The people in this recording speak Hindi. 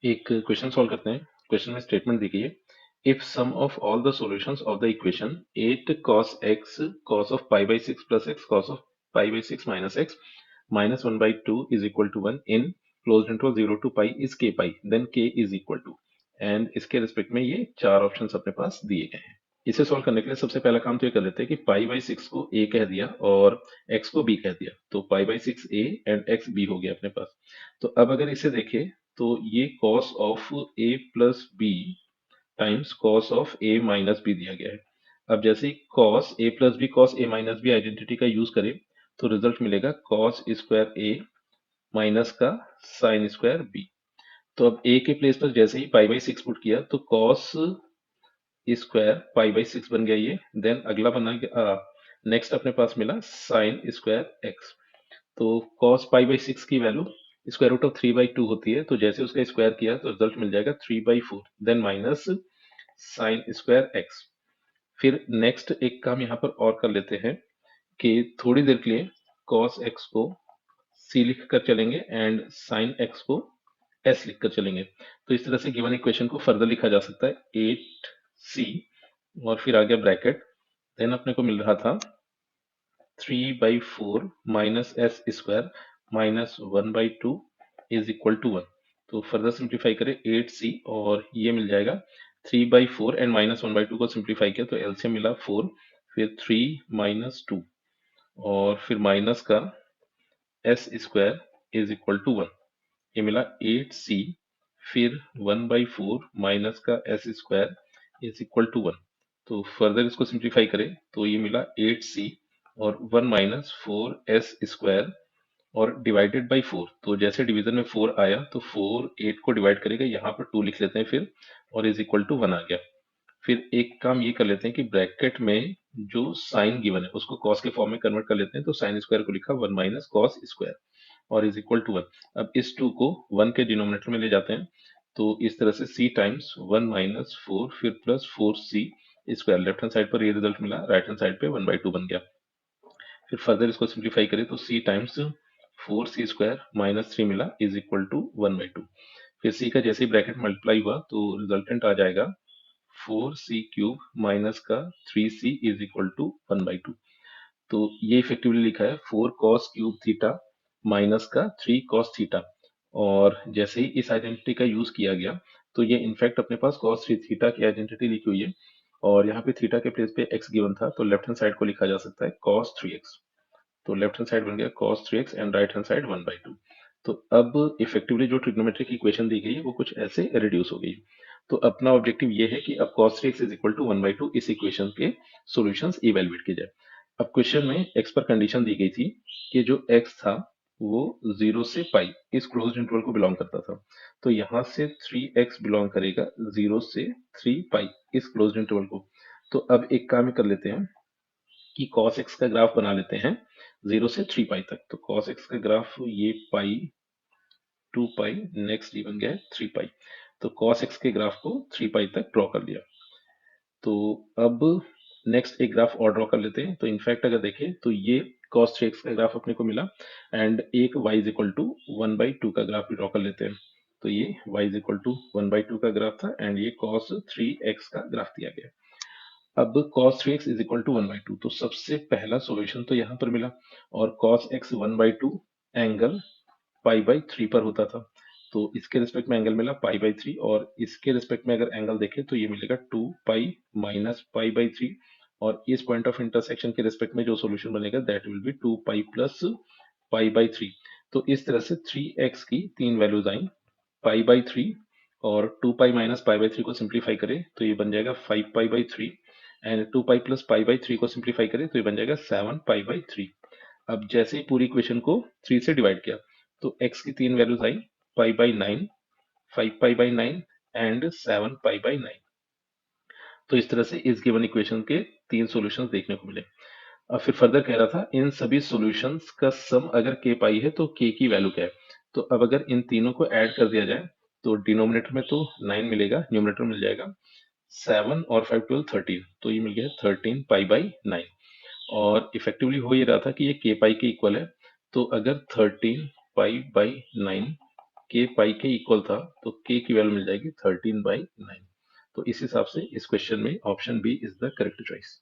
एक क्वेश्चन सॉल्व करते हैं। क्वेश्चन में स्टेटमेंट दी गई है, if sum of all the solutions of the equation 8 cos x cos of pi by 6 plus x cos of pi by 6 minus x minus 1 by 2 is equal to 1 in closed interval 0 to pi is k pi, then k is equal to, and इसके रिस्पेक्ट में ये चार ऑप्शंस अपने पास दिए गए हैं। इसे सॉल्व करने के लिए सबसे पहला काम तो ये कर लेते हैं कि पाई बाई सिक्स को ए कह दिया और एक्स को बी कह दिया, तो pi by six A and X B हो गया अपने पास। तो अब अगर इसे देखें तो ये cos of a plus B times cos of a minus B दिया गया है। अब जैसे ही cos a plus B cos a minus B identity का यूज करें तो रिजल्ट मिलेगा cos स्क्वायर a माइनस का साइन स्क्वायर b। तो अब a के प्लेस पर जैसे ही पाई बाई सिक्स पुट किया तो cos square pi by six बन गया ये। देन अगला बना नेक्स्ट अपने पास मिला साइन स्क्वायर एक्स। तो cos पाई बाई सिक्स की वैल्यू स्क्वायर रूट ऑफ 3/2 होती है, तो जैसे उसका स्क्वायर किया तो रिजल्ट मिल जाएगा 3/4, देन माइनस साइन स्क्वायर एक्स। फिर नेक्स्ट एक काम यहाँ पर और कर लेते हैं कि थोड़ी देर के लिए cos x को c लिख कर चलेंगे एंड sin x को s लिख कर चलेंगे। तो इस तरह से गिवन इक्वेशन को फर्दर लिखा जा सकता है 8c और फिर आ गया ब्रैकेट, देन अपने को मिल रहा था 3/4 minus S square minus 1/2 is equal to 1। तो फर्दर सिंप्लीफाई करें 8c और ये मिल जाएगा 3/4 एंड माइनस 1/2 को सिंप्लीफाई किया तो एलसीएम मिला 4, फिर 3 माइनस 2 और फिर माइनस का S square is equal to 1। ये मिला 8c, फिर 1/4 माइनस का S square is equal to 1। तो फर्दर इसको सिंप्लीफाई करें तो ये मिला 8c और 1 माइनस 4s स्क्वायर और डिवाइडेड बाई 4। तो जैसे डिवीजन में 4 आया तो 4 8 को डिवाइड करेगा, यहाँ पर 2 लिख लेते हैं फिर, और इज इक्वल टू 1 आ गया। फिर एक काम ये कर लेते हैं कि ब्रैकेट में जो साइन गिवन है उसको कॉस के फॉर्म में कन्वर्ट कर लेते हैं, तो साइन स्क्वायर को लिखा 1 माइनस कॉस स्क्वायर और इज इक्वल टू 1। अब इस 2 को 1 के डिनोमिनेटर में ले जाते हैं, तो इस तरह से c टाइम्स 1 माइनस 4 फिर plus 4c square, left hand side पर ये रिजल्ट मिला, राइट हैंड साइड पे 1/2 बन गया। फिर फर्दर इसको सिंप्लीफाई करें तो c times 4c square minus 3 मिला इज इक्वल टू 1/2। फिर c का जैसे ही ब्रैकेट मल्टीप्लाई हुआ तो रिजल्टेंट आ जाएगा 4c क्यूब माइनस का 3c इज इक्वल टू 1/2। तो ये इफेक्टिवली लिखा है 4 cos क्यूब थीटा माइनस का 3 cos थीटा। और जैसे ही इस आइडेंटिटी का यूज किया गया तो ये इनफैक्ट अपने पास cos 3 थीटा की आइडेंटिटी लिखी हुई है, और यहाँ पे थीटा के प्लेस पे x गिवन था तो लेफ्ट हैंड साइड को लिखा जा सकता है cos 3x। तो लेफ्ट हैंड साइड बन गया cos 3x and right hand side 1/2। तो अब इफेक्टिवली जो ट्रिग्नोमेट्रिक इक्वेशन दी गई है वो कुछ ऐसे रिड्यूस हो गई। तो अपना ऑब्जेक्टिव ये है कि अब cos 3x is equal to 1/2 इस इक्वेशन के सॉल्यूशंस इवेलुएट किए जाए। अब क्वेश्चन में x पर कंडीशन दी गई थी कि जो x था वो 0 से पाई इस क्लोज्ड इंटरवल को बिलोंग करता था, तो यहाँ से 3x बिलोंग करेगा 0 से 3 पाई इस क्लोज्ड इंटरवल को। तो अब एक काम कर लेते हैं कि cos x का ग्राफ बना लेते हैं 0 से 3 पाई तक। तो cos x का ग्राफ ये पाई 2 पाई नेक्स्ट ये बन गया है 3 पाई। तो cos x के ग्राफ को 3 पाई तक ड्रॉ कर लिया। तो अब नेक्स्ट एक ग्राफ और ड्रॉ कर लेते हैं। तो इनफैक्ट अगर देखें तो ये cos 3x का ग्राफ अपने को मिला एंड एक y इज इक्वल टू 1/2 का ग्राफ भी ड्रॉ कर लेते हैं। तो ये y इज इक्वल टू 1/2 का ग्राफ था एंड ये cos 3x का ग्राफ दिया गया। अब cos 3x is equal to 1/2, तो सबसे पहला सॉल्यूशन तो यहाँ पर मिला, और cos x 1/2 angle pi by 3 पर होता था, तो इसके रिस्पेक्ट में एंगल मिला पाई बाई 3, और इसके रिस्पेक्ट में अगर एंगल देखें तो ये मिलेगा 2 पाई माइनस पाई बाई 3, और इस पॉइंट ऑफ इंटरसेक्शन के रिस्पेक्ट में जो सॉल्यूशन बनेगा that will be 2 pi plus pi by 3। तो इस तरह से 3x की तीन वैल्यूज आई, पाई बाई 3 और 2 पाई माइनस पाई बाई 3 को सिंप्लीफाई करें तो ये बन जाएगा 5 pi by 3, and 2 pi plus pi by 3 को सिंप्लीफाई करें तो ये बन जाएगा 7 पाई बाई 3। अब जैसे ही पूरी इक्वेशन को 3 से डिवाइड किया तो x की तीन values I, pi by 9, 5 pi by 9 and 7 pi by 9। तो इस तरह से इस गिवन इक्वेशन के तीन सॉल्यूशंस देखने को मिले। अब फिर फर्दर कह रहा था इन सभी सॉल्यूशंस का सम अगर k पाई है तो k की वैल्यू क्या है। तो अब अगर इन तीनों को ऐड कर दिया जाए तो डिनोमिनेटर में तो 9 मिलेगा, न्यूमरेटर मिल जाएगा 7 और 5 12 13, तो ये मिल गया 13 पाई बाई 9। और इफेक्टिवली हो ये रहा था कि ये k पाई के इक्वल है, तो अगर 13 पाई बाई 9 k पाई के इक्वल था, तो k की वैल्यू मिल जाएगी 13/9। तो इस हिसाब से इस क्वेश्चन में option B is the correct choice.